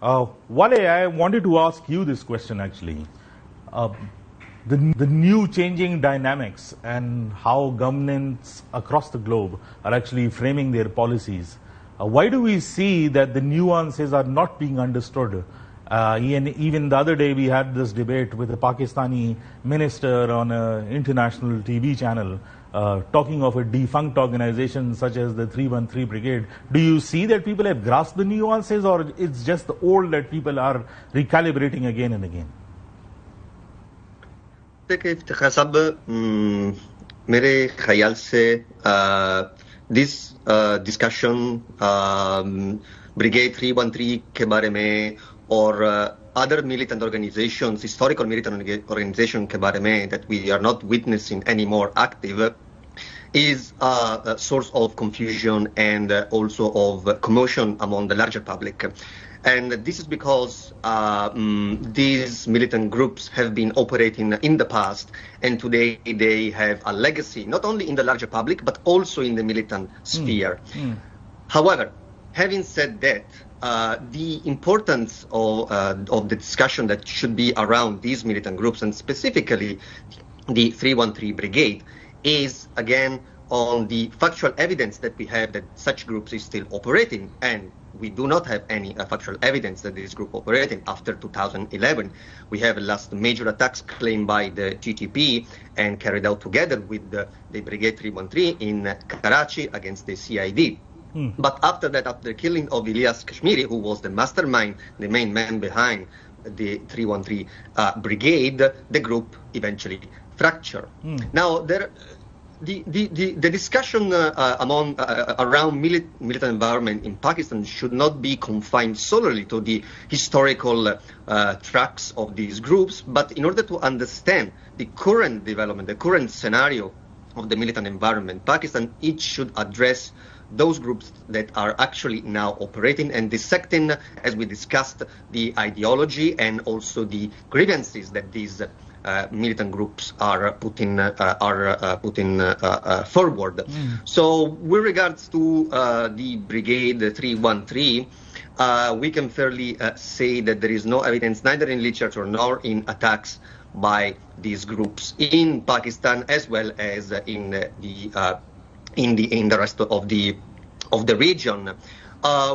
Wale, I wanted to ask you this question actually. The new changing dynamics and how governments across the globe are actually framing their policies. Why do we see that the nuances are not being understood? Even the other day we had this debate with a Pakistani minister on an international TV channel talking of a defunct organization such as the 313 Brigade. Do you see that people have grasped the nuances, or it's just the old that people are recalibrating again and again? मेरे ख्याल से this discussion Brigade 313 के बारे में और other militant organizations, historical militant organizations के बारे में that we are not witnessing anymore active is a source of confusion and also of commotion among the larger public. And this is because these militant groups have been operating in the past, and today they have a legacy, not only in the larger public, but also in the militant sphere. However, having said that, the importance of the discussion that should be around these militant groups, and specifically the 313 Brigade, is again on the factual evidence that we have that such groups is still operating, and we do not have any factual evidence that this group operating after 2011. We have last major attacks claimed by the GTP and carried out together with the Brigade 313 in Karachi against the CID. But after that, after the killing of Ilyas Kashmiri, who was the mastermind, the main man behind the 313 Brigade, the group eventually fractured. Now, the discussion around militant environment in Pakistan should not be confined solely to the historical tracks of these groups, but in order to understand the current development, the current scenario of the militant environment, Pakistan, it should address those groups that are actually now operating and dissecting, as we discussed, the ideology and also the grievances that these militant groups are putting forward. So, with regards to the Brigade 313, we can fairly say that there is no evidence, neither in literature nor in attacks by these groups in Pakistan, as well as in the rest of the region.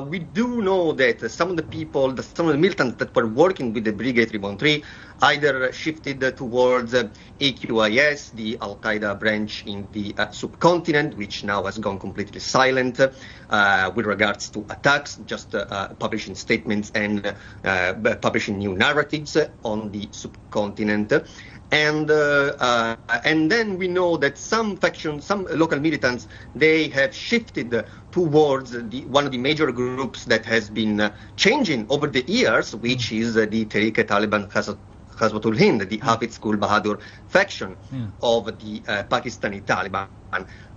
We do know that some of the people, some of the militants that were working with the Brigade 313 either shifted towards AQIS, the Al-Qaeda branch in the subcontinent, which now has gone completely silent with regards to attacks, just publishing statements and publishing new narratives on the subcontinent. And then we know that some factions, some local militants, they have shifted towards one of the major groups that has been changing over the years, which is the Tehreek-e-Taliban Ghazwatul Hind, the Hafez Gul Bahadur faction of the Pakistani Taliban.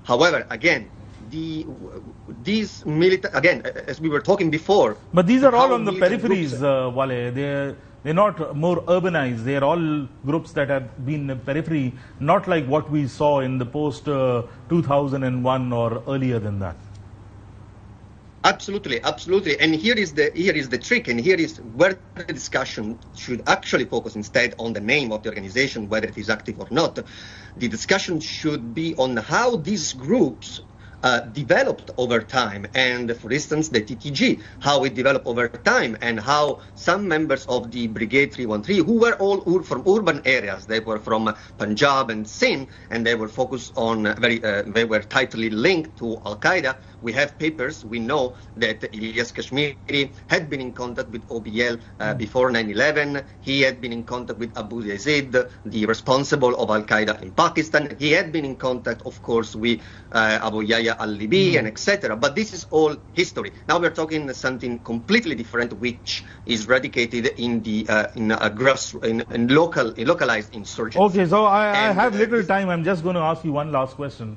However, again, these militant, again, as we were talking before. But these are all on the peripheries, Wale. They're not more urbanized. They're all groups that have been in the periphery, not like what we saw in the post 2001 or earlier than that. Absolutely, absolutely. And here is the trick, and here is where the discussion should actually focus instead on the name of the organization, whether it is active or not. The discussion should be on how these groups developed over time, and for instance the TTG, how it developed over time, and how some members of the Brigade 313, who were all from urban areas, they were from Punjab and Sindh, and they were focused on they were tightly linked to Al-Qaeda. We have papers, we know that Ilyas Kashmiri had been in contact with OBL before 9/11. He had been in contact with Abu Yazid, the responsible of Al-Qaeda in Pakistan. He had been in contact, of course, with Abu Yahya al-Libi and etc. But this is all history. Now we're talking something completely different, which is radicated in the in localized insurgency. Okay, so I have little time. I'm just going to ask you one last question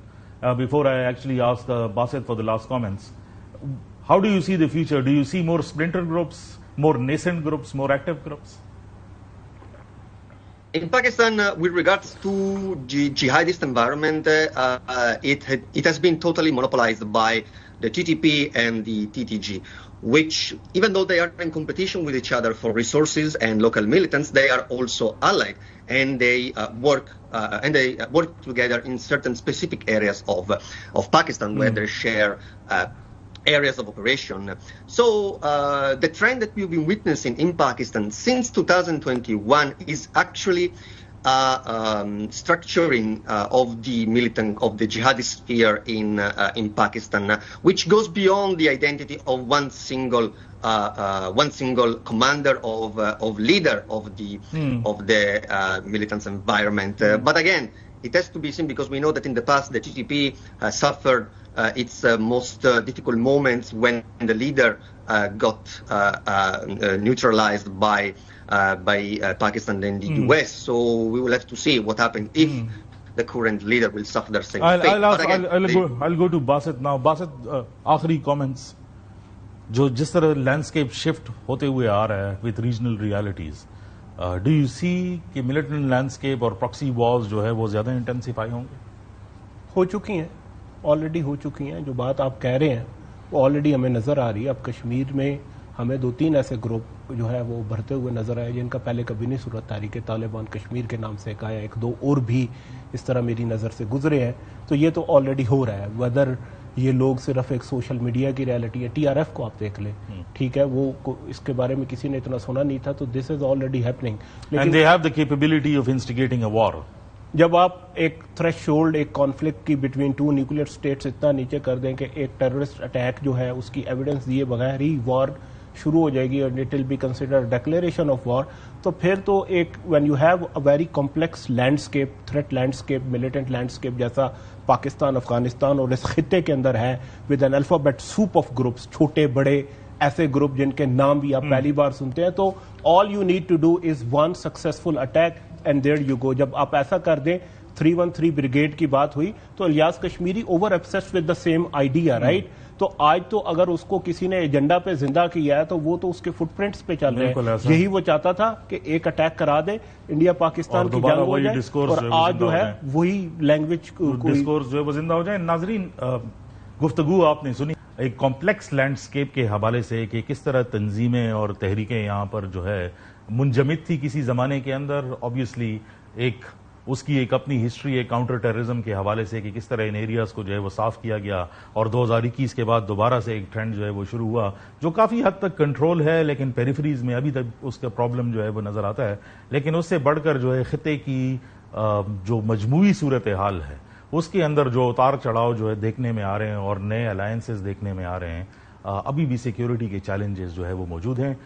before I actually ask Basit for the last comments. How do you see the future? Do you see more splinter groups, more nascent groups, more active groups? In Pakistan, with regards to jihadist environment, it has been totally monopolized by the TTP and the TTG, which, even though they are in competition with each other for resources and local militants, they are also allied, and they work together in certain specific areas of Pakistan where they share areas of operation. So the trend that we've been witnessing in Pakistan since 2021 is actually structuring of the jihadist sphere in Pakistan, which goes beyond the identity of one single commander of leader of the militant environment. But again, it has to be seen, because we know that in the past the TTP suffered its most difficult moments when the leader got neutralized by Pakistan and the US. So we will have to see what happens if the current leader will suffer the same fate. I'll go to Basit now. Basit, आखिरी comments जो जिस तरह landscape shift होते हुए आ रहा है with regional realities. Do you see कि militant landscape और proxy wars जो है वो ज़्यादा intensify होंगे? हो चुकी हैं, ऑलरेडी हो चुकी हैं. जो बात आप कह रहे हैं वो ऑलरेडी हमें नज़र आ रही है. अब कश्मीर में हमें 2-3 ऐसे ग्रुप जो है वो उभरते हुए नज़र आए जिनका पहले कभी नहीं सूरत तहरीक तालिबान कश्मीर के नाम से एक आया, 1-2 और भी इस तरह मेरी नज़र से गुजरे हैं. तो ये तो ऑलरेडी हो रहा है. वेदर ये लोग सिर्फ एक सोशल मीडिया की रियलिटी है, TRF को आप देख लें, ठीक है, वो इसके बारे में किसी ने इतना सुना नहीं था. तो this is already happening. And they have the capability of instigating a war. जब आप एक थ्रेशोल्ड, एक कॉन्फ्लिक्ट की बिटवीन 2 न्यूक्लियर स्टेट्स इतना नीचे कर दें कि एक टेररिस्ट अटैक जो है उसकी एविडेंस दिए बगैर ही वॉर शुरू हो जाएगी और it will be considered declaration of war, तो फिर तो एक when you have a very complex landscape, threat landscape, militant landscape जैसा पाकिस्तान, अफगानिस्तान और इस खित्ते के अंदर है, with an alphabet soup of groups, छोटे बड़े ऐसे ग्रुप जिनके नाम भी आप पहली बार सुनते हैं. तो all you need to do is one successful attack and there you go. जब आप ऐसा कर दें, 313 ब्रिगेड की बात हुई तो Ilyas Kashmiri over obsessed with the same idea, right. तो आज तो अगर उसको किसी ने एजेंडा पे जिंदा किया है तो वो तो उसके फुटप्रिंट्स पे चल रहे हैं. यही वो चाहता था कि एक अटैक करा दे, इंडिया पाकिस्तान की जंग हो जाए और आज जो है वही लैंग्वेज डिस्कोर्स जो है वो जिंदा हो जाए. नाजरीन, गुफ्तगू आपने सुनी एक कॉम्प्लेक्स लैंडस्केप के हवाले से कि किस तरह तंजीमें और तहरीकें यहाँ पर जो है मुंजमिद थी किसी जमाने के अंदर. ऑब्वियसली उसकी एक अपनी हिस्ट्री है काउंटर टेररिज्म के हवाले से कि किस तरह इन एरियाज को जो है वो साफ किया गया और 2021 के बाद दोबारा से एक ट्रेंड जो है वो शुरू हुआ जो काफ़ी हद तक कंट्रोल है, लेकिन पेरिफेरीज में अभी तक उसका प्रॉब्लम जो है वो नज़र आता है. लेकिन उससे बढ़कर जो है खित्ते की जो मजमूई सूरत हाल है उसके अंदर जो उतार चढ़ाव जो है देखने में आ रहे हैं और नए अलायंसेस देखने में आ रहे हैं, अभी भी सिक्योरिटी के चैलेंजेस जो है वो मौजूद हैं.